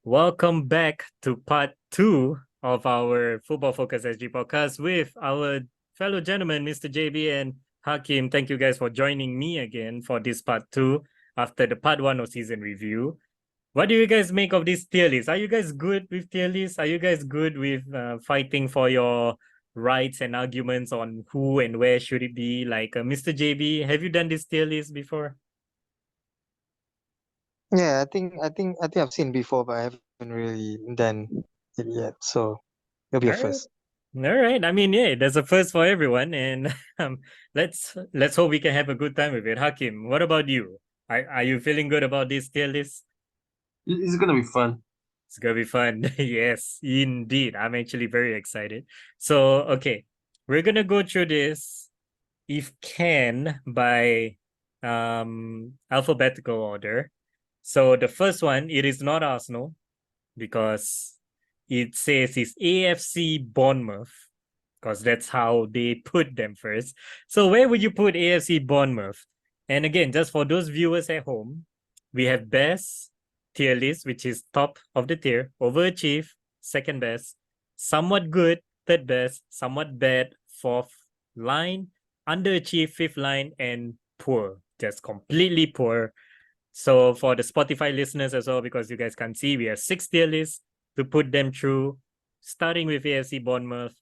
Welcome back to part two of our Football Focus SG podcast with our fellow gentlemen, Mr. JB and Hakim. Thank you guys for joining me again for this part two after the part one of season review. What do you guys make of this tier list? Are you guys good with tier list? Are you guys good with fighting for your rights and arguments on who and where should it be? Like Mr. JB, have you done this tier list before? Yeah, I think I've seen before, but I haven't really done it yet. So it'll be a All right. first. All right. I mean, yeah, there's a first for everyone, and let's hope we can have a good time with it. Hakim, what about you? Are you feeling good about this tier list? It's gonna be fun. It's gonna be fun. Yes, indeed. I'm actually very excited. So, okay, we're gonna go through this, if can, by alphabetical order. So the first one, it is not Arsenal because it says it's AFC Bournemouth because that's how they put them first. So where would you put AFC Bournemouth? And again, just for those viewers at home, we have best tier list, which is top of the tier, overachieve, second best, somewhat good, third best, somewhat bad, fourth line, underachieve, fifth line, and poor, just completely poor. So for the Spotify listeners as well, because you guys can see, we have 6 tier lists to put them through, starting with AFC Bournemouth.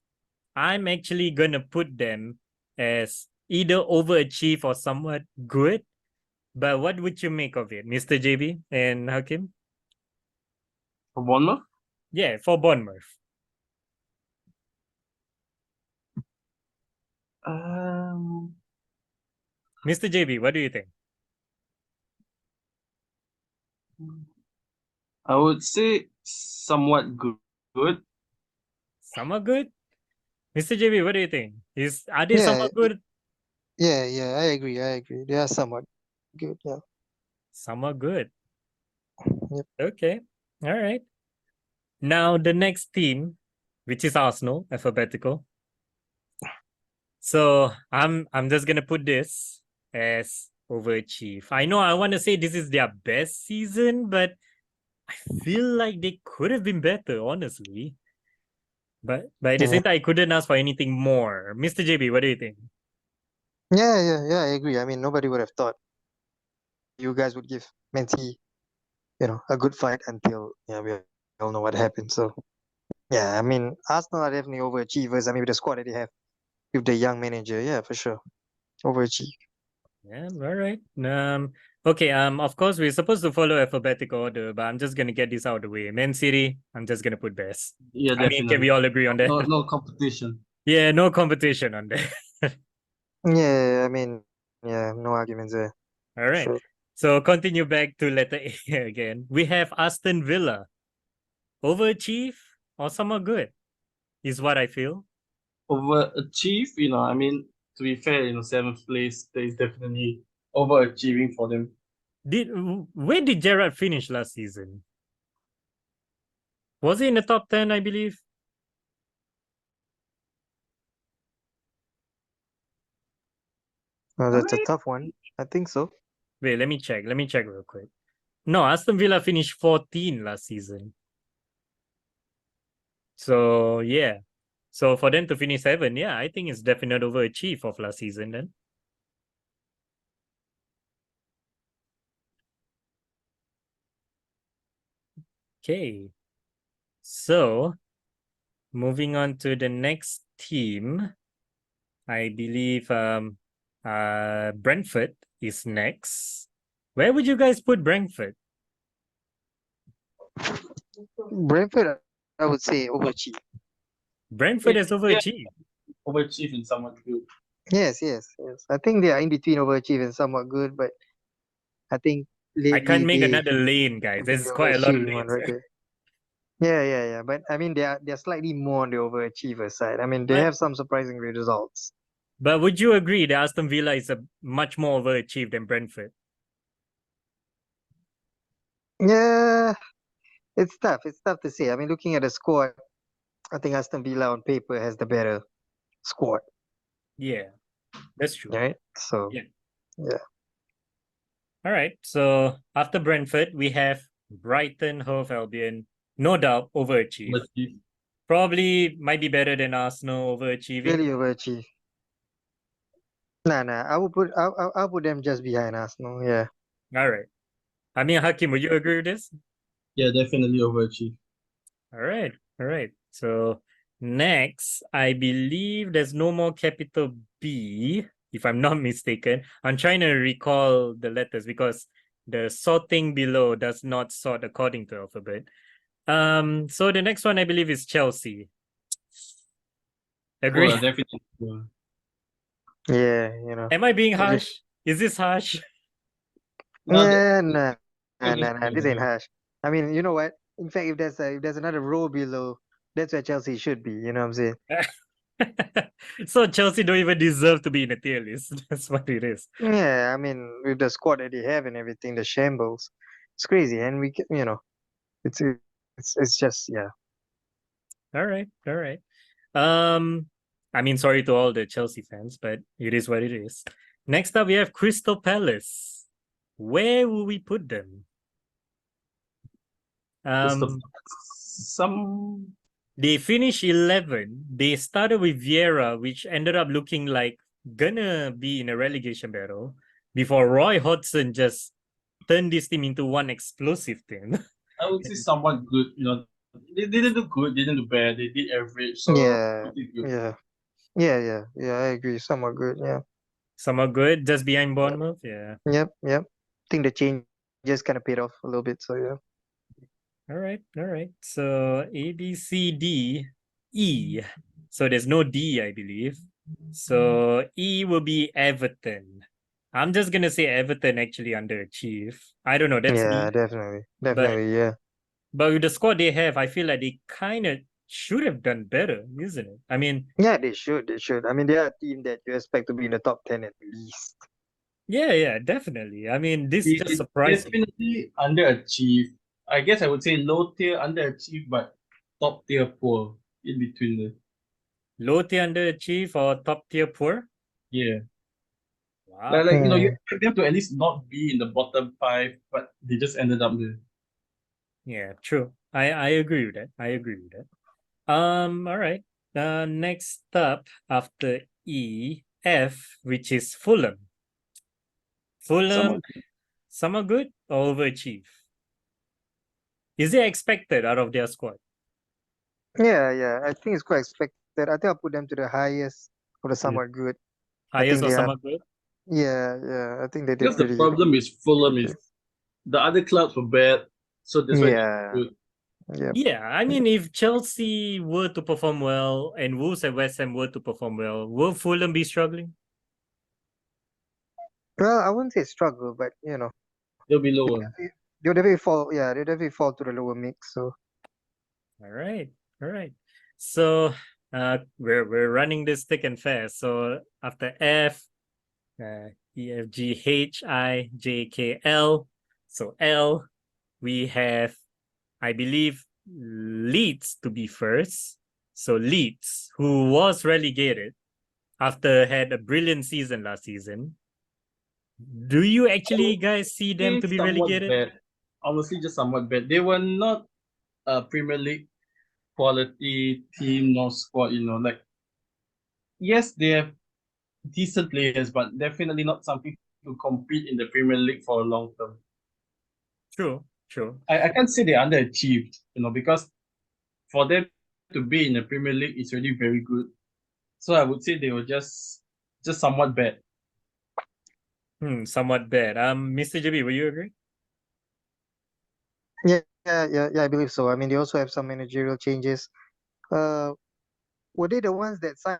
I'm actually gonna put them as either overachieve or somewhat good. But what would you make of it, Mr. JB and Hakim? For Bournemouth, Yeah, for Bournemouth. um, Mr. JB, what do you think? I would say somewhat good. Somewhat good? Mr. JB, what do you think? Are they Yeah, somewhat good? yeah. I agree. They are somewhat good. Yeah. Somewhat good. Yep. Okay. All right. Now the next team, which is Arsenal, alphabetical. So I'm just gonna put this as overachieve. I know I want to say this is their best season, but I feel like they could have been better, honestly. But at the Yeah. same time, I couldn't ask for anything more. Mr. JB, what do you think? Yeah. I agree. I mean, nobody would have thought you guys would give Man City, a good fight until we all know what happened. So yeah, I mean, Arsenal are definitely overachievers. I mean, with the squad that they have with the young manager, yeah, for sure, overachieve. Yeah, all right. Okay, of course we're supposed to follow alphabetical order, but I'm just gonna get this out of the way. Man City, I'm just gonna put best. Yeah, I mean, can we definitely. all agree on that? No competition. Yeah, no competition on that. Yeah, I mean, yeah, no arguments there. All right. Sure. So continue back to letter A again. We have Aston Villa. Overachieve or somewhat good is what I feel. Overachieve, I mean, to be fair, seventh place, that is definitely overachieving for them. Where did Gerrard finish last season? Was he in the top 10, I believe? No, I that's a mean, tough one. I think so. Wait, let me check. Let me check real quick. No, Aston Villa finished 14 last season. So yeah. So for them to finish 7, yeah, I think it's definite overachieve of last season then. Okay. So moving on to the next team, I believe Brentford is next. Where would you guys put Brentford? Brentford, I would say overachieve. Brentford has yeah, overachieved. overachieve in somewhat good. Yes. I think they are in between overachieve and somewhat good, but I think I can't lately make they another lane, guys. could be There's quite a lot of overachieving one lanes. right there. Yeah. But I mean, they're slightly more on the overachiever side. I mean, they But have some surprising results. but would you agree that Aston Villa is a much more overachieved than Brentford? Yeah, it's tough. It's tough to say. I mean, looking at the squad, I think Aston Villa on paper has the better squad, Yeah, that's true. right? So Yeah. yeah, All right. So after Brentford, we have Brighton, Hove Albion, No doubt, overachieve. Overachieve. Probably might be better than Arsenal overachieving. Really overachieve. Nah, I'll put them just behind Arsenal. Yeah. All right. I mean, Hakim, would you agree with this? Yeah, definitely overachieve. All right. All right. So next, I believe there's no more capital B, if I'm not mistaken. I'm trying to recall the letters because the sorting below does not sort according to alphabet. So the next one I believe is Chelsea. Agree? Poor, definitely poor. Yeah, you know. Am I being It harsh? is. Is this harsh? No, Yeah, nah, nah, just nah, nah. This ain't harsh. I mean, you know what? In fact, if there's another row below, that's where Chelsea should be. You know what I'm saying? So Chelsea don't even deserve to be in a tier list. That's what it is. Yeah, I mean, with the squad that they have and everything, the shambles, it's crazy. And you know, it's it's just yeah. All right, all right. Um, I mean, sorry to all the Chelsea fans, but it is what it is. Next up, we have Crystal Palace. Where will we put them? Crystal Um, some they finished 11. They started with Vieira, which ended up looking like gonna be in a relegation battle before Roy Hodgson just turned this team into one explosive team. I would say somewhat good. You know, they didn't do good, they didn't do bad, they did average, so Yeah, pretty good. yeah. I agree. Somewhat good. Yeah. Some are good, just behind Yep. Bournemouth. Yeah. Yep. Think the change just kind of paid off a little bit. So yeah. All right. All right. So A, B, C, D, E. So there's no D, I believe. So E will be Everton. I'm just gonna say Everton actually underachieve. I don't know. That's Yeah, me. definitely, But definitely. Yeah. with the squad they have, I feel like they kind of should have done better, isn't it? I mean, Yeah, they should. They should. I mean, they are a team that you expect to be in the top 10 at least. yeah, definitely. I mean, this just They surprised me. definitely underachieved. I guess I would say low tier underachieved, but top tier poor in between the Low tier underachieve or top tier poor? yeah. Wow. You know, you Hmm. expect them to at least not be in the bottom five, but they just ended up there. Yeah, true. I agree with that. I agree with that. All right. Next up after E, F, which is Fulham. Fulham, Someone some are good or overachieve. Is it expected out of their squad? Yeah. I think it's quite expected. I think I'll put them to the highest or the Yeah. somewhat good. I Highest think or they some are. are good? Yeah. I think they did because the pretty problem is Fulham okay. is the other clubs were bad, so that's why they're Yeah. good. Yep. Yeah, I mean, if Chelsea were to perform well and Wolves and West Ham were to perform well, will Fulham be struggling? Well, I wouldn't say struggle, but They'll be lower. they'll definitely fall. Yeah, they'll definitely fall to the lower mix. So All right, all right. So we're running this thick and fast. So after F, E, F, G, H, I, J, K, L. So L, we have, I believe, Leeds to be first. So Leeds, who was relegated after had a brilliant season last season. Do you I would actually guys see them say to be somewhat relegated? bad. Honestly, just somewhat bad. They were not a Premier League quality team nor squad. You know, like yes, they have decent players, but definitely not something to compete in the Premier League for a long term. True, true. I can't say they underachieved, you know, because for them to be in the Premier League is really very good. So I would say they were just somewhat bad. Somewhat bad. Mr. JB, will you agree? yeah. I believe so. I mean, they also have some managerial changes. Uh, were they the ones that signed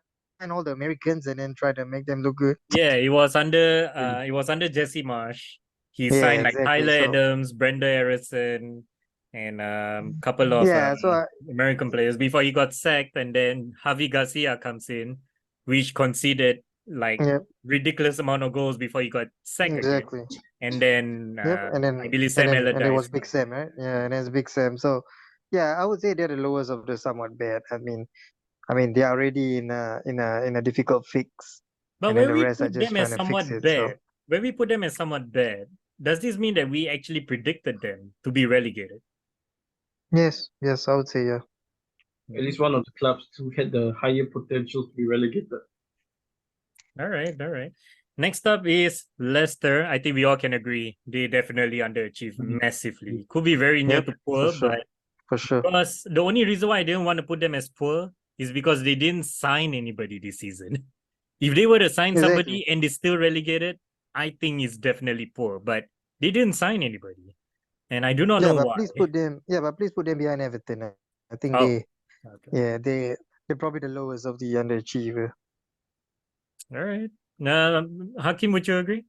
all the Americans and then try to make them look good? Yeah, it was under Jesse Marsh. He Yeah, signed like exactly. Tyler So Adams, Brenda Harrison, and couple of yeah, so American players before he got sacked, and then Javi Garcia comes in, which conceded like yeah, ridiculous amount of goals before he got sacked again. exactly. And then Yep, I believe Sam and there was Allardyce Big came. Sam, right? Yeah, and there's Big Sam. So yeah, I would say they're the lowest of the somewhat bad. I mean they are already in a difficult fix, But and then when the we rest are put just them as trying to fix somewhat it. So bad, when we put them as somewhat bad, does this mean that we actually predicted them to be relegated? Yes, yes, I would say yeah. At least one of the clubs who had the higher potential to be relegated. All right, all right. Next up is Leicester. I think we all can agree they definitely underachieved massively. Could be very near Yep, to for poor, sure, but for sure. because the only reason why I didn't want to put them as poor is because they didn't sign anybody this season. If they were to sign Exactly. somebody and they still relegated, I think it's definitely poor. But they didn't sign anybody, and I do not Yeah, know but why. please put them. Yeah, but please put them behind Everton. I think Oh, they. okay. Yeah, they're probably the lowest of the underachiever. All right. Hakim, would you agree?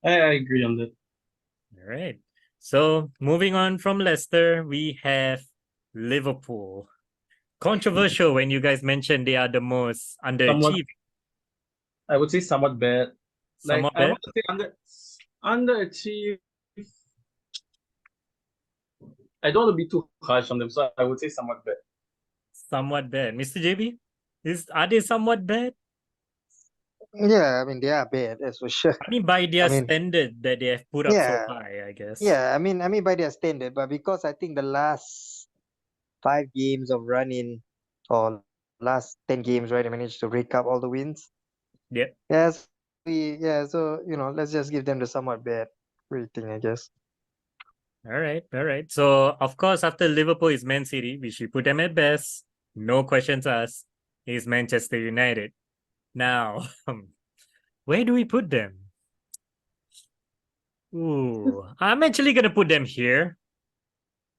I agree on that. All right. So moving on from Leicester, we have Liverpool. Controversial when you guys mentioned they are the most Somewhat, underachieved. I would say somewhat bad. Like Somewhat I bad. want to say underachieved. I don't want to be too harsh on them, so I would say somewhat bad. Somewhat bad. Mr. JB, are they somewhat bad? Yeah, I mean they are bad, that's for sure. I mean, by I their mean, standard that they have put up so yeah, high, I guess. yeah. I mean by their standard, but because I think the last 5 games of running or last 10 games, right, they managed to rake up all the wins. Yeah. Yes, so let's just give them the somewhat bad rating, I guess. All right. All right. So, of course, after Liverpool is Man City, we should put them at best. No questions asked. Is Manchester United. Now, where do we put them? Ooh, I'm actually gonna put them here.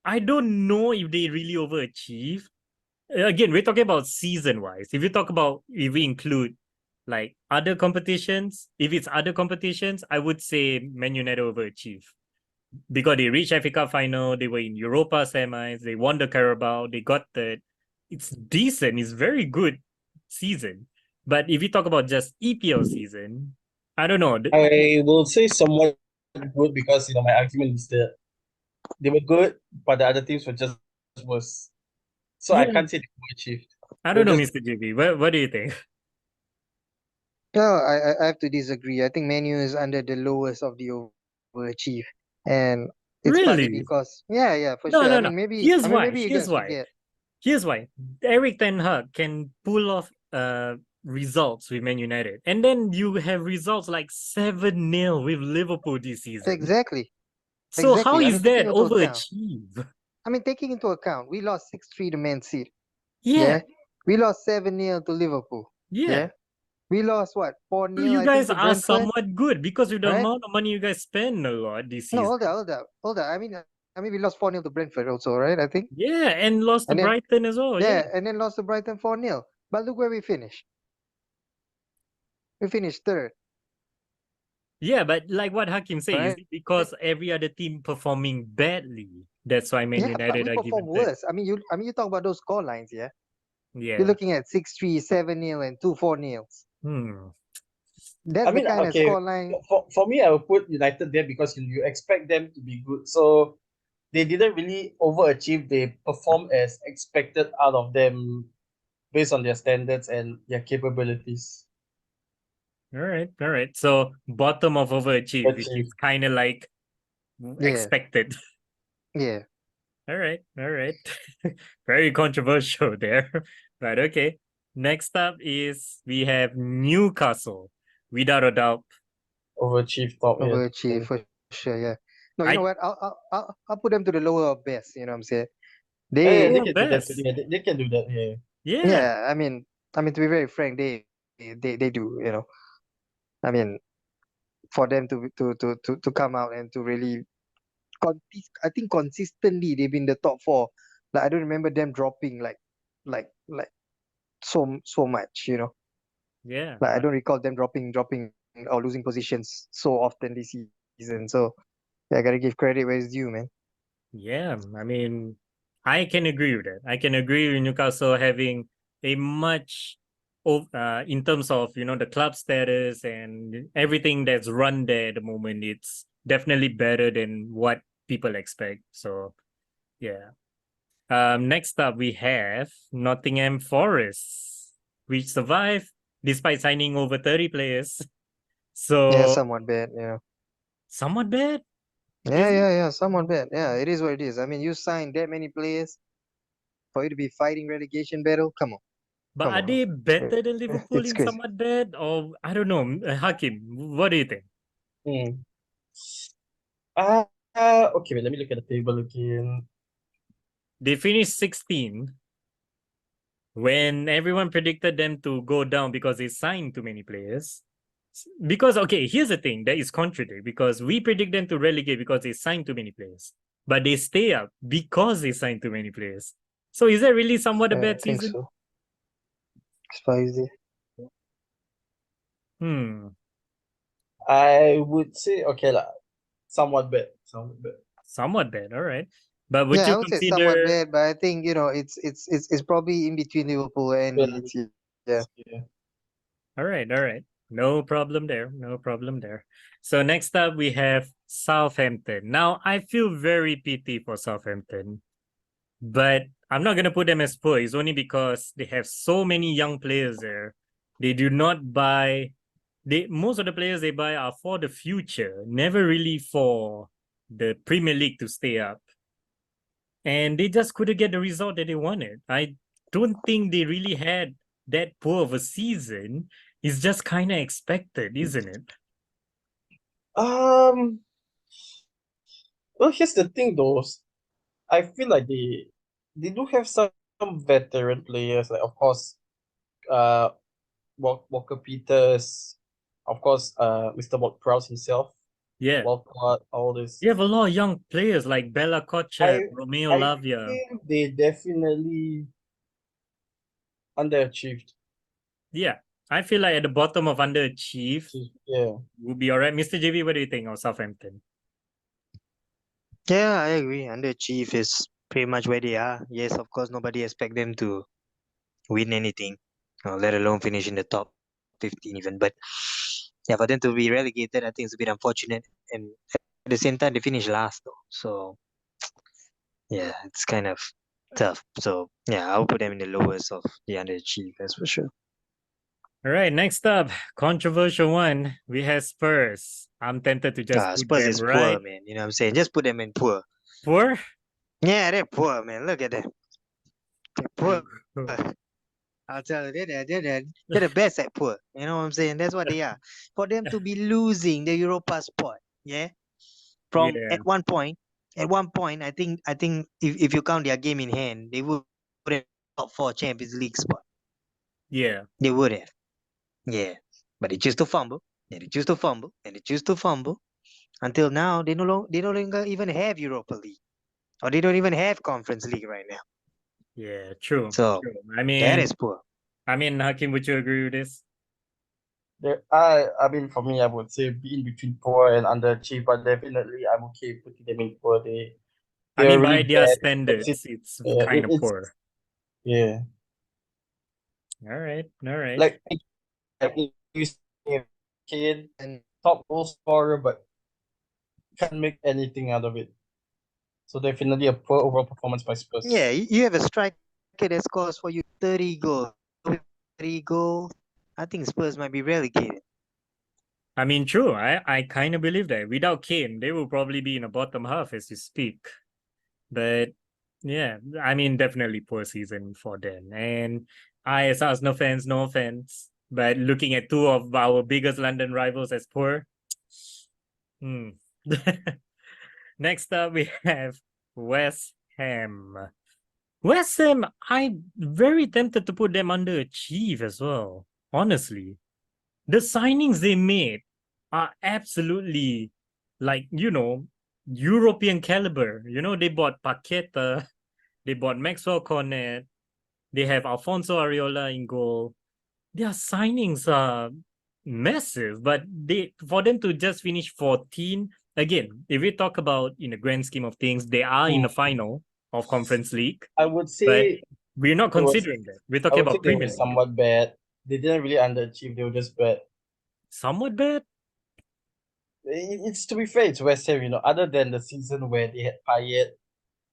I don't know if they really overachieve. Again, we're talking about season wise. If we include like other competitions, if it's other competitions, I would say Man United overachieve because they reached FA Cup final, they were in Europa semis, they won the Carabao, they got the. It's decent. It's very good season. But if you talk about just EPL season, I don't know. I will say somewhat good because my argument is that they were good, but the other teams were just worse. So I Yeah, can't say they overachieved. I They don't were know, just Mr. JB. What do you think? No, I have to disagree. I think Manu is under the lowest of the overachieve, and it's partly Really? because yeah, for No, sure. I no, no. mean, maybe Here's I mean why. maybe you Here's guys why. forget. Here's why. Eric Ten Hag can pull off results with Man United. And then you have results like 7-0 with Liverpool this season. Exactly, So how exactly. I is mean, that taking into account. overachieve? I mean, taking into account, we lost 6-3 to Man City. Yeah, Yeah, we lost 7-0 to Liverpool. yeah. Yeah, we lost what So 4-0 you I think guys to are Brentford. somewhat good because with the Right? amount of money you guys spend a lot this No, season. hold on. I mean, we lost 4-0 to Brentford also, right? I think, Yeah, and lost to and then Brighton as well. Yeah. yeah, and then lost to Brighton 4-0. But look where we finished. We finished third, Yeah, but like what Hakim said, is right? it because every other team performing badly? That's why Man Yeah, but United we are perform given third. worse. I mean, you talk about those score lines, yeah. You're Yeah. looking at 6-3, 7-0, and 2-4-0. Hmm. That's I the mean, kind of okay, score line. for me, I would put United there because you expect them to be good. So they didn't really overachieve. They performed as expected out of them based on their standards and their capabilities. All right, all right. So bottom of overachieve, which Achieve. is kind of like Yeah, expected. yeah. All right, all right. Very controversial there, but okay. Next up is we have Newcastle, without a doubt. Overachieve top, yeah. Overachieve for sure. Yeah. No, you know I what? I'll put them to the lower of best. You know what I'm saying? Yeah, They they lower can do that. best. Yeah, they can do that. Yeah. Yeah, Yeah. I mean to be very frank, they do. I mean for them to come out and to really I think consistently they've been the top four. Like I don't remember them dropping like so much. yeah. Like I don't recall them dropping or losing positions so often this season. So yeah, I gotta give credit where it's due, man. Yeah, I mean, I can agree with that. I can agree with Newcastle having a much, in terms of the club status and everything that's run there at the moment. It's definitely better than what people expect. So yeah. Next up we have Nottingham Forest, which survived despite signing over 30 players. Yeah, So somewhat bad. somewhat bad. Yeah. Somewhat bad. Yeah, it is what it is. I mean, you signed that many players for you to be fighting relegation battle. Come on, But come are on. they better than Liverpool It's in crazy. somewhat bad? Or I don't know. Hakim, what do you think? Hmm. Okay, wait, let me look at the table again. They finished 16 when everyone predicted them to go down because they signed too many players. Because okay, here's the thing that is contrary because we predict them to relegate because they signed too many players, but they stay up because they signed too many players. So is that really somewhat a Yeah, I bad think season? so. Spicy. I would say okay lah, somewhat bad, somewhat bad. Somewhat bad, all right. But would Yeah, I you would say somewhat consider? bad, but I think it's probably in between Liverpool and Yeah, Leeds. Yeah. yeah. All right, all right. No problem there. No problem there. So next up we have Southampton. Now I feel very pity for Southampton, but I'm not gonna put them as poor. It's only because they have so many young players there. They do not buy. They most of the players they buy are for the future, never really for the Premier League to stay up. And they just couldn't get the result that they wanted. I don't think they really had that poor of a season. It's just kind of expected, isn't it? Um, well, here's the thing though. I feel like they do have some veteran players, like of course, uh, Walker Peters, of course, Mr. Ward-Prowse himself, Yeah. Walcott, all this. You have a lot of young players like Bella Kotchap, I Romeo I Lavia. feel they definitely underachieved. Yeah. I feel like at the bottom of underachieve Yeah. would be all right. Mr. JV, what do you think of Southampton? Yeah, I agree. Underachieve is pretty much where they are. Yes, of course, nobody expect them to win anything, let alone finish in the top 15 even. But yeah, for them to be relegated, I think it's a bit unfortunate. And at the same time, they finished last though. So yeah, it's kind of tough. So yeah, I'll put them in the lowest of the underachieve, that's for sure. All right, next up, controversial one. We have Spurs. I'm tempted to just put Spurs them is poor, right. man. You know what I'm saying? Just put them in poor. Poor? Yeah, they're poor, man. Look at them. They're poor. I'll tell you, they're the best at poor. You know what I'm saying? That's what they are. For them to be losing the Europa spot, yeah, from Yeah, at one point, I think if you count their game in hand, they would have top four Champions League spot. yeah, They would have, yeah. But they choose to fumble, and they choose to fumble, and they choose to fumble. Until now, they no longer even have Europa League, or they don't even have Conference League right now. yeah. True, So true. that is poor. Hakim, would you agree with this? I mean, for me, I would say be in between poor and underachieved, but definitely I'm okay putting them in poor. I They're mean, really by their bad. standards, it's It, kind of it's poor. yeah. All right, all right. Like you see a kid, And top goal scorer, but can't make anything out of it. So definitely a poor overall performance by yeah, Spurs. you have a striker that scores for you 30 goals. With 30 goals, I think Spurs might be relegated. I mean, true. I kind of believe that. Without Kane, they will probably be in the bottom half as you speak. But yeah, I mean, definitely poor season for them. And I, as Arsenal fans, no offense, but looking at two of our biggest London rivals as poor. Hmm. Next up, we have West Ham. West Ham, I'm very tempted to put them under achieve as well. Honestly, the signings they made are absolutely like, European caliber. They bought Paqueta, they bought Maxwell Cornet, they have Alfonso Areola in goal. Their signings are massive, but for them to just finish 14, again, if we talk about in the grand scheme of things, they are in Hmm. the final of Conference League, I would but say we're not it was. considering that. We're I talking would say about they were Premier League. somewhat bad. They didn't really underachieve. They were just bad. Somewhat bad. It's to be fair, it's West Ham. Other than the season where they had Payet,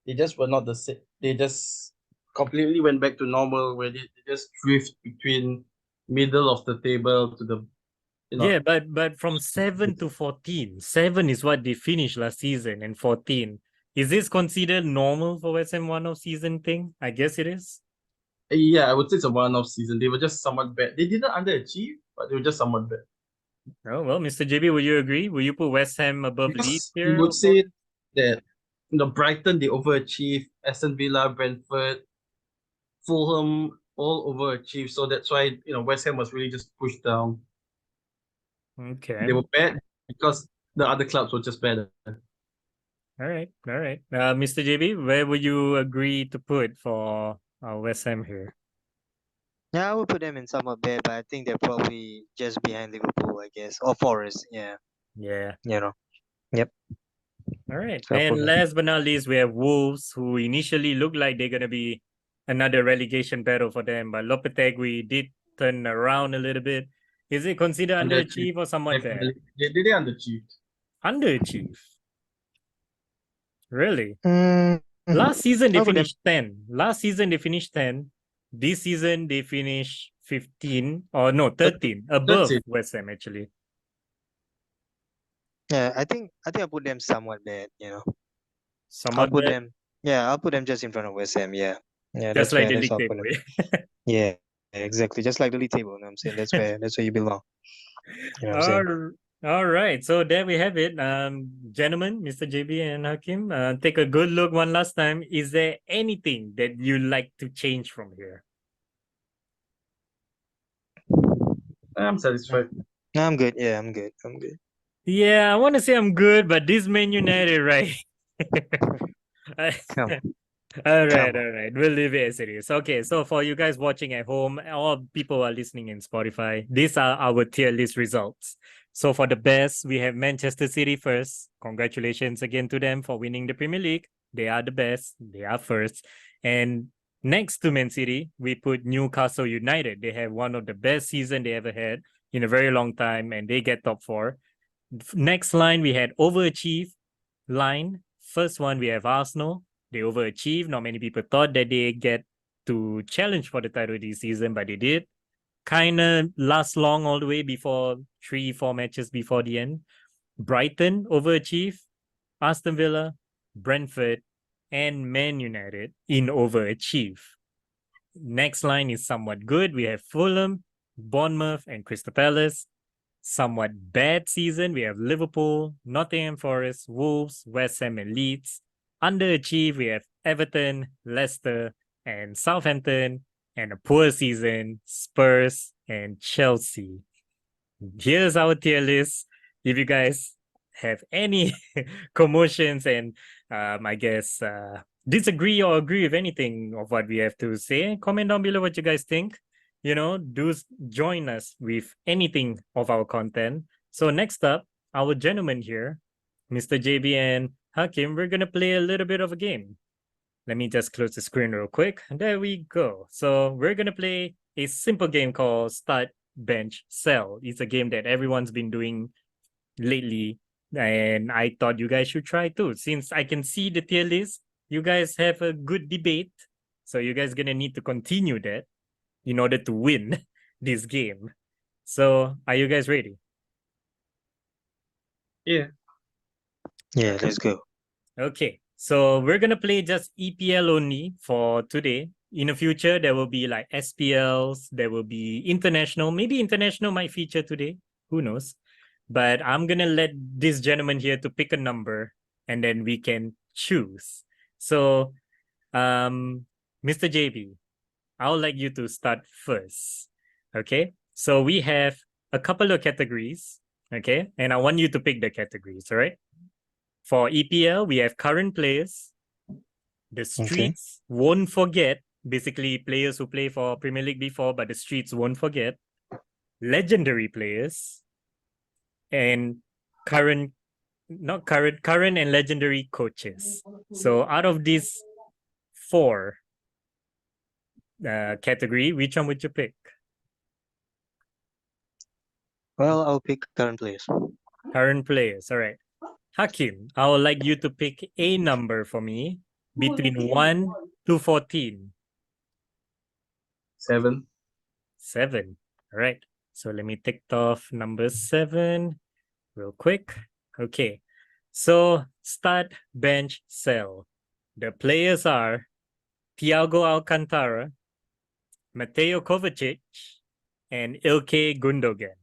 they just were not the same. They just completely went back to normal, where they just drift between middle of the table to the Yeah, but from 7 to 14, 7 is what they finished last season, and 14. Is this considered normal for West Ham one-off season thing? I guess it is. Yeah, I would say it's a one-off season. They were just somewhat bad. They didn't underachieve, but they were just somewhat bad. Oh, well, Mr. JB, will you agree? Will you put West Ham above Leeds Because you here? would say that Brighton they overachieved, Aston Villa, Brentford, Fulham all overachieved. So that's why West Ham was really just pushed down. Okay. They were bad because the other clubs were just better. All right. All right. Mr. JB, where would you agree to put for West Ham here? Yeah, I would put them in somewhat bad, but I think they're probably just behind Liverpool, I guess, or Forest. Yeah, Yeah. you know. Yep. All right. So I'll put And them. last but not least, we have Wolves, who initially looked like they're going to be another relegation battle for them, but Lopetegui did turn around a little bit. Is it considered Underachieved. underachieved or somewhat bad? Definitely. They underachieved. Underachieved. Really? Mm, Last season they I'll put them. finished 10. Last season they finished 10. This season they finished 15 or no 13 That's above it. West Ham actually. Yeah, I think I'll put them somewhat bad. I'll Somewhat put bad. them. Yeah, I'll put them just in front of West Ham. Yeah, yeah, Just that's like where the that's league how I'll put table. them. Yeah, exactly. Just like the league table. You know what I'm saying? That's where you belong. You know what I'm saying? All right. So there we have it. Gentlemen, Mr. JB and Hakim, take a good look one last time. Is there anything that you like to change from here? I'm satisfied. No, I'm good. Yeah, I'm good. I'm good. Yeah, I want to say I'm good, but this Man United, right? Come, All right, come on. all right. We'll leave it as it is. Okay, so for you guys watching at home, or people who are listening in Spotify, these are our tier list results. So for the best, we have Manchester City first. Congratulations again to them for winning the Premier League. They are the best. They are first. And next to Man City, we put Newcastle United. They have one of the best season they ever had in a very long time, and they get top 4. Next line, we had overachieve line. First one, we have Arsenal. They overachieved. Not many people thought that they get to challenge for the title this season, but they did. Kind of last long all the way before 3-4 matches before the end. Brighton overachieved. Aston Villa, Brentford, and Man United in overachieve. Next line is somewhat good. We have Fulham, Bournemouth, and Crystal Palace. Somewhat bad season, we have Liverpool, Nottingham Forest, Wolves, West Ham, and Leeds. Underachieve, we have Everton, Leicester, and Southampton. And a poor season, Spurs and Chelsea. Here's our tier list. If you guys have any commotions and I guess disagree or agree with anything of what we have to say, comment down below what you guys think. Do join us with anything of our content. So next up, our gentleman here, Mr. JB and Hakim, we're gonna play a little bit of a game. Let me just close the screen real quick. There we go. So we're gonna play a simple game called Start, Bench, Sell. It's a game that everyone's been doing lately, and I thought you guys should try too. Since I can see the tier list, you guys have a good debate. So you guys gonna need to continue that in order to win this game. So are you guys ready? Yeah. Yeah, let's go. Okay, so we're gonna play just EPL only for today. In the future, there will be like SPLs, there will be international. Maybe international might feature today. Who knows? But I'm gonna let this gentleman here to pick a number, and then we can choose. So, Mr. JB, I would like you to start first. Okay, so we have a couple of categories. Okay, and I want you to pick the categories. All right. For EPL, we have current players. The Okay. streets won't forget. Basically, players who play for Premier League before, but the streets won't forget. Legendary players and current, not current, current and legendary coaches. So out of these 4 category, which one would you pick? Well, I'll pick current players. Current players. All right. Hakim, I would like you to pick a number for me between 1 to 14. 7. 7. All right. So let me tick off number 7 real quick. Okay. So start, bench, sell. The players are Thiago Alcantara, Mateo Kovacic, and Ilkay Gundogan.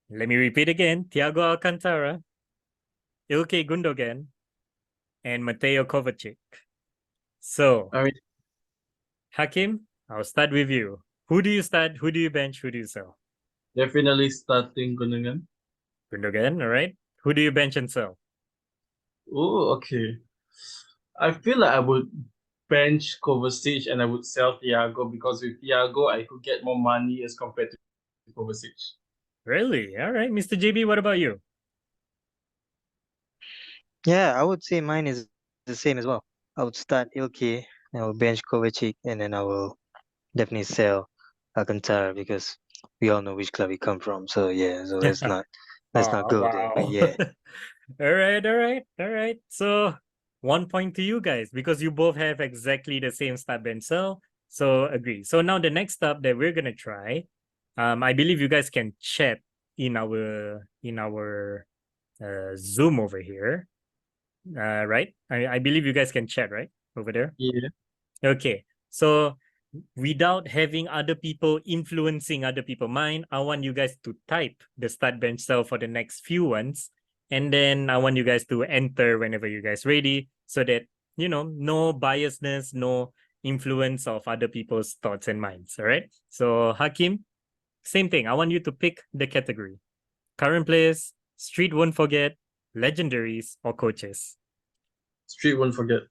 Let me repeat again. Thiago Alcantara, Ilkay Gundogan, and Mateo Kovacic. So, I mean, Hakim, I'll start with you. Who do you start? Who do you bench? Who do you sell? definitely starting Gundogan. Gundogan, all right. Who do you bench and sell? Oh, okay. I feel like I would bench Kovacic and I would sell Thiago because with Thiago I could get more money as compared to Kovacic. Really? All right. Mr. JB, what about you? Yeah, I would say mine is the same as well. I would start Ilke, I will bench Kovacic, and then I will definitely sell Alcantara because we all know which club he come from. So yeah, so let's not Oh, go there. But wow. yeah, All right. So 1 point to you guys because you both have exactly the same start bench sell. So agree. So now the next step that we're gonna try, I believe you guys can chat in our Zoom over here. Right? I believe you guys can chat, right? Over there. Yeah. Okay. So without having other people influencing other people's mind, I want you guys to type the start bench cell for the next few ones. And then I want you guys to enter whenever you guys ready so that, no biasness, no influence of other people's thoughts and minds. All right. So Hakim, same thing. I want you to pick the category. Current players, street won't forget, legendaries, or coaches. Street won't forget.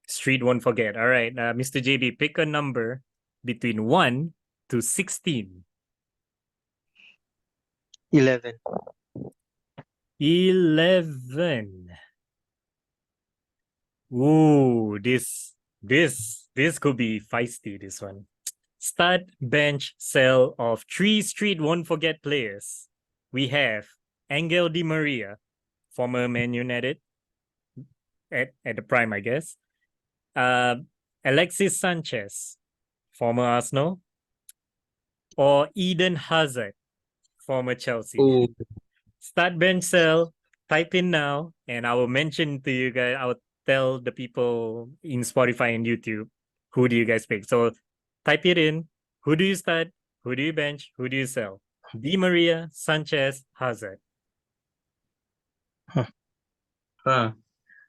Street won't forget. All right. Mr. JB, pick a number between 1 to 16. 11. 11. Ooh, this could be feisty, this one. Start, bench, sell of 3 street won't forget players. We have Angel Di Maria, former Man United at the prime, I guess. Alexis Sanchez, former Arsenal, or Eden Hazard, former Chelsea. Oh, Start, bench, sell, type in now, and I will mention to you guys, I will tell the people in Spotify and YouTube who do you guys pick. So type it in. Who do you start? Who do you bench? Who do you sell? Di Maria, Sanchez, Hazard. huh.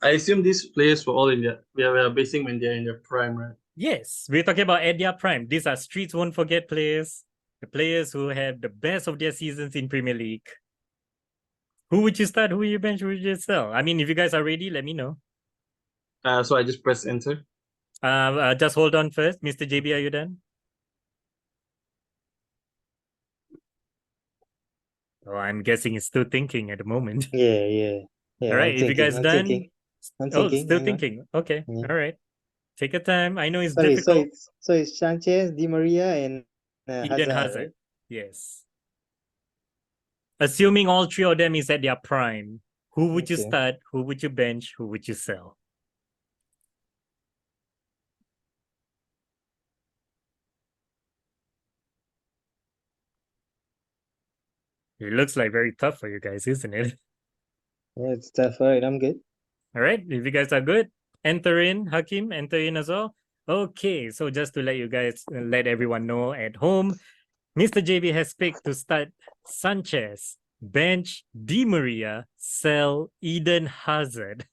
I assume these players were all in their we are basing when they're in their prime, right? Yes, we're talking about at their prime. These are streets won't forget players, the players who have the best of their seasons in Premier League. Who would you start? Who would you bench? Who would you sell? I mean, if you guys are ready, let me know. So I just press enter. Just hold on first. Mr. JB, are you done? Oh, I'm guessing he's still thinking at the moment. Yeah. All right, if you guys I'm done, thinking. I'm oh, thinking. still Hang on. thinking. Okay, Yeah. all right. Take your time. I know it's Sorry, difficult. so it's Sanchez, Di Maria, and Eden Hazard, Hazard. right? Yes. Assuming all 3 of them is at their prime, who would you Okay. start? Who would you bench? Who would you sell? It looks like very tough for you guys, isn't it? Yeah, it's tough. All right, I'm good. All right, if you guys are good, enter in, Hakim, enter in as well. Okay, so just to let you guys, let everyone know at home, Mr. JB has picked to start Sanchez, bench Di Maria, sell Eden Hazard,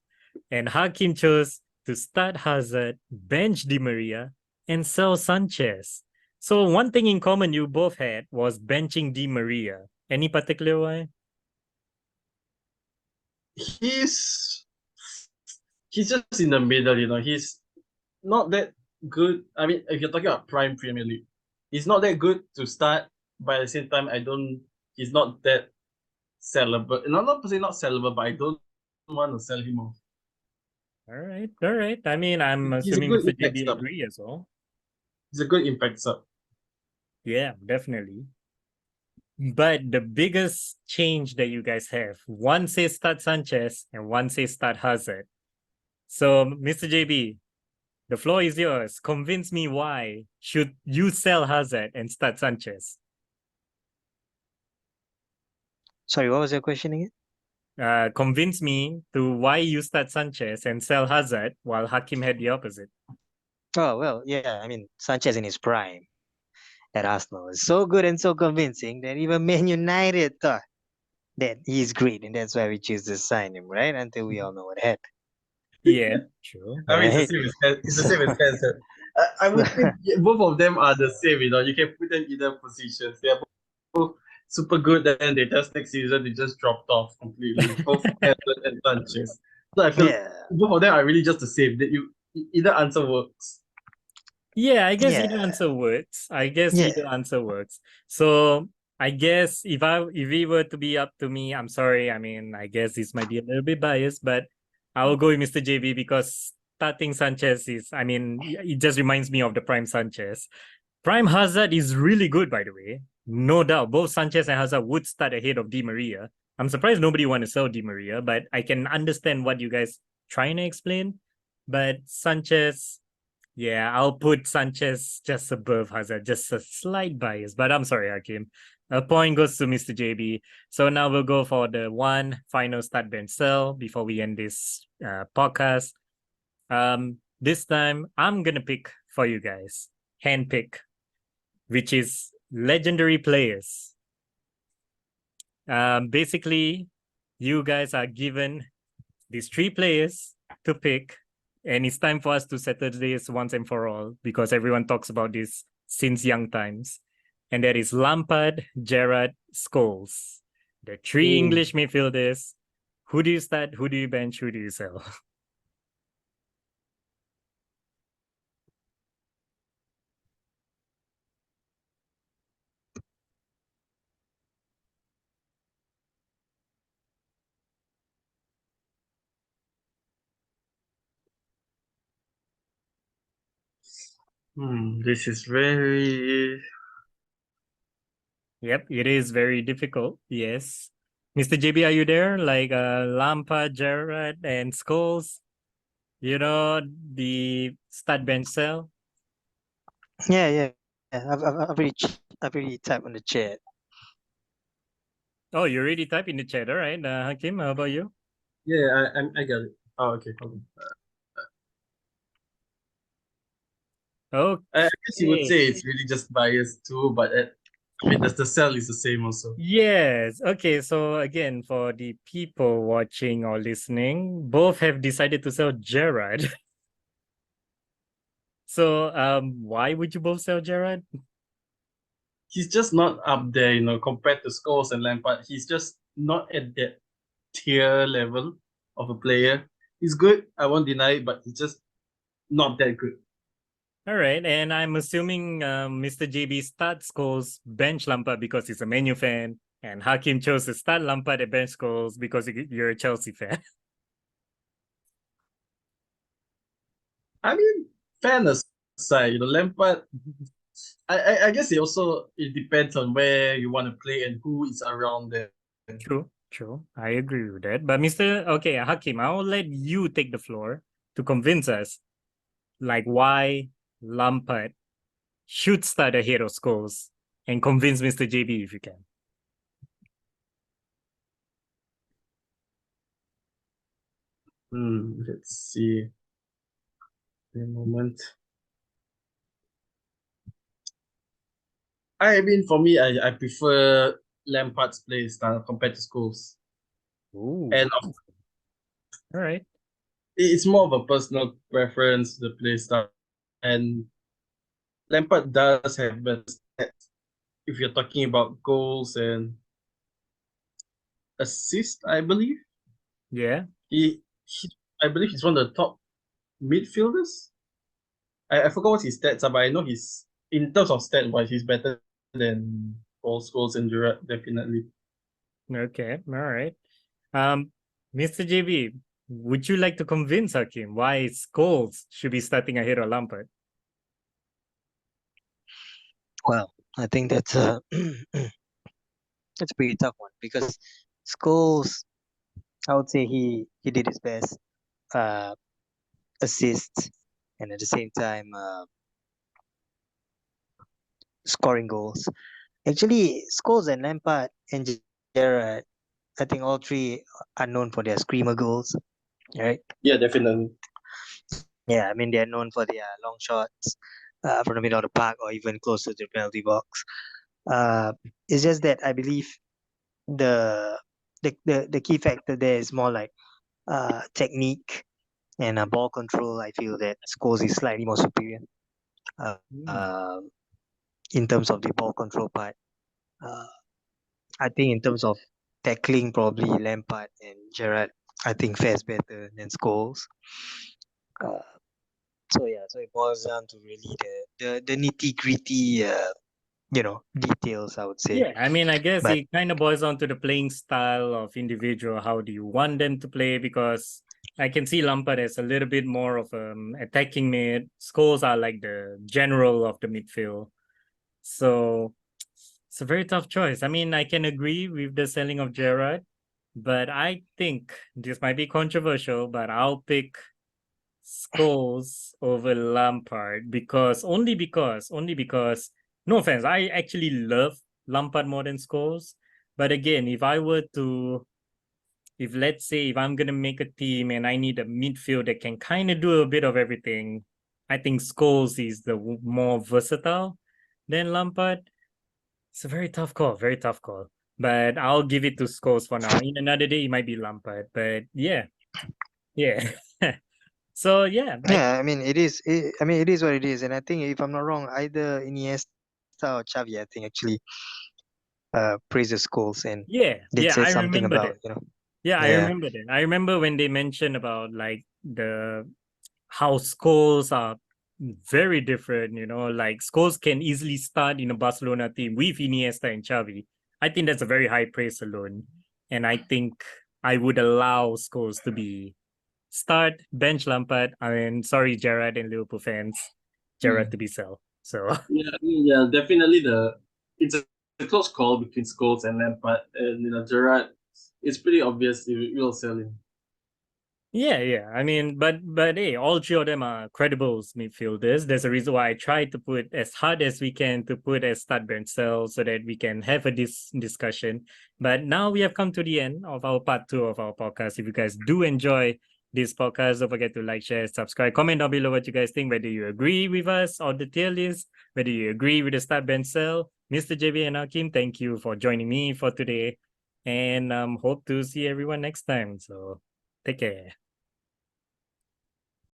and Hakim chose to start Hazard, bench Di Maria, and sell Sanchez. So one thing in common you both had was benching Di Maria. Any particular why? He's just in the middle, He's not that good. I mean, if you're talking about prime Premier League, he's not that good to start, but at the same time, he's not that sellable. Not per se not sellable, but I don't want to sell him off. All right. I mean, I'm He's a assuming good Mr. impact JB sub. agree as well. He's a good impact sub. Yeah, definitely. But the biggest change that you guys have, one says start Sanchez and one says start Hazard. So, Mr. JB, The floor is yours. Convince me why should you sell Hazard and start Sanchez? Sorry, what was your question again? Convince me to why you start Sanchez and sell Hazard while Hakim had the opposite. Oh, well, yeah, I mean, Sanchez in his prime at Arsenal is so good and so convincing that even Man United thought that he's great, and that's why we choose to sign him, right? Until we all know what happened, Yeah, true. I mean, right? it's the same as cancer. I So, would think both of them are the same. You can put them in either positions. They are both super good. Then they just next season they just dropped off completely. Both Hazard and Sanchez. So I feel yeah, both of them are really just the same. That either answer works. Yeah, I guess either yeah, answer works. I guess yeah, either answer works. So I guess if it were to be up to me, I'm sorry. I mean, I guess this might be a little bit biased, but I will go with Mr. JB because starting Sanchez is, I mean, it just reminds me of the prime Sanchez. Prime Hazard is really good, by the way. No doubt. Both Sanchez and Hazard would start ahead of Di Maria. I'm surprised nobody want to sell Di Maria, but I can understand what you guys trying to explain. But Sanchez, yeah, I'll put Sanchez just above Hazard, just a slight bias. But I'm sorry, Hakim. A point goes to Mr. JB. So now we'll go for the one final start bench sell before we end this podcast. This time I'm gonna pick for you guys, hand pick, which is legendary players. Basically, you guys are given these three players to pick, and it's time for us to settle this once and for all because everyone talks about this since young times. And that is Lampard, Gerrard, Scholes. The three English midfielders. Who do you start? Who do you bench? Who do you sell? This is very. Yep, it is very difficult. Yes. Mr. JB, are you there? Like Lampard, Gerrard, and Scholes. You know, the start bench cell. yeah, yeah. I've already typed on the chat. Oh, you already typed in the chat. All right. Hakim, how about you? Yeah, I got it. Oh, okay. Hold on. I guess you would Okay. say it's really just biased too, but I mean, the cell is the same also. Yes. Okay. So again, for the people watching or listening, both have decided to sell Gerard. So why would you both sell Gerard? He's just not up there, compared to Scholes and Lampard. He's just not at that tier level of a player. He's good, I won't deny it, but he's just not that good. All right. And I'm assuming Mr. JB starts Scholes bench Lampard because he's a Man U fan, and Hakim chose to start Lampard at bench Scholes because you're a Chelsea fan. I mean, fan aside, Lampard. I guess it depends on where you want to play and who is around there. True, true. I agree with that. But okay, Hakim, I'll let you take the floor to convince us, like why Lampard should start ahead of Scholes and convince Mr. JB if you can. Let's see. A moment. I mean, for me, I prefer Lampard's play style compared to Scholes. Ooh. And All right. it's more of a personal preference, the play style. And Lampard does have better stats if you're talking about goals and assists, I believe. Yeah. He I believe he's one of the top midfielders. I forgot what his stats are, but I know he's in terms of stat wise, he's better than Paul Scholes and Gerrard, definitely. Okay. All right. Um, Mr. JB, would you like to convince Hakim why Scholes should be starting ahead of Lampard? Well, I think that's a that's a pretty tough one because Scholes, I would say he did his best, uh, assists and at the same time scoring goals. Actually, Scholes and Lampard and Gerrard, I think all three are known for their screamer goals, right? Yeah, definitely. Yeah, I mean they're known for their long shots from the middle of the park or even close to the penalty box. It's just that I believe the the key factor there is more like technique and ball control. I feel that Scholes is slightly more superior uh, Hmm. uh, in terms of the ball control part. Uh, I think in terms of tackling, probably Lampard and Gerrard, I think fares better than Scholes. Uh, so yeah, so it boils down to really the nitty gritty, details. I would say, Yeah, I mean, I guess but it kind of boils down to the playing style of individual. How do you want them to play? Because I can see Lampard as a little bit more of attacking mid. Scholes are like the general of the midfield. So it's a very tough choice. I mean, I can agree with the selling of Gerrard, but I think this might be controversial, but I'll pick Scholes over Lampard only because no offense, I actually love Lampard more than Scholes. But again, if let's say if I'm gonna make a team and I need a midfield that can kind of do a bit of everything, I think Scholes is the more versatile than Lampard. It's a very tough call, very tough call. But I'll give it to Scholes for now. In another day, it might be Lampard. But yeah. So yeah, yeah, I mean it is. I mean it is what it is, and I think if I'm not wrong, either Iniesta or Xavi, I think actually praises Scholes and did yeah, say I something remember that. about Yeah, I yeah. remember that. I remember when they mentioned about like the how scores are very different, like scores can easily start in a Barcelona team with Iniesta and Xavi. I think that's a very high praise alone. And I think I would allow scores to be start, bench Lampard. I mean, sorry, Gerrard and Liverpool fans, Gerrard to be sell. So Yeah, definitely it's a close call between Scholes and Lampard, and Gerrard. It's pretty obvious you will sell him. yeah. I mean, but hey, all three of them are credible midfielders. There's a reason why I try to put as hard as we can to put as start bench sell so that we can have a discussion. But now we have come to the end of our part 2 of our podcast. If you guys do enjoy this podcast, don't forget to like, share, subscribe, comment down below what you guys think, whether you agree with us on the tier list, whether you agree with the start bench sell. Mr. JB and Hakim, thank you for joining me for today. And hope to see everyone next time. So take care.